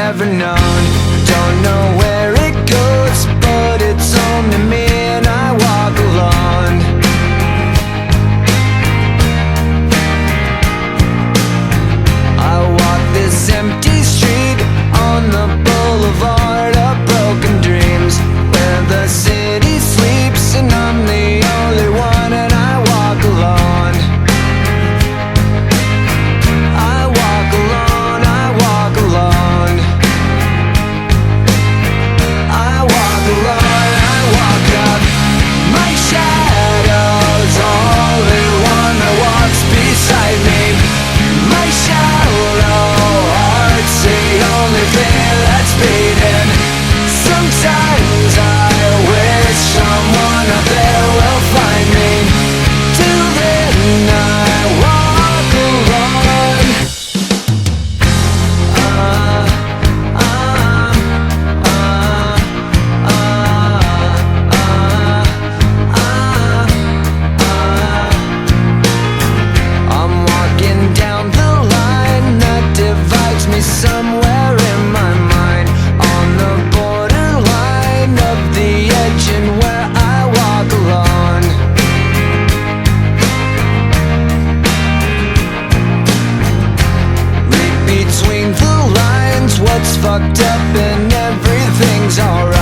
ever known. Don't know where it goes, but it's home to me, and I walk alone. I walk this empty street on the boulevard of broken dreams, where the city sleeps and I'm the only one, and I walk alone. I walk alone, I walk alone. I walk alone, I walk up. My shadow's only one that walks beside me. My shallow heart's the only thing that's beating. Sometimes I wish someone out there will find me. Till then I walk alone. I'm walking down the line that divides me somewhere in my mind, on the borderline of the edge and where I walk alone. Read between the lines, what's fucked up and everything's alright.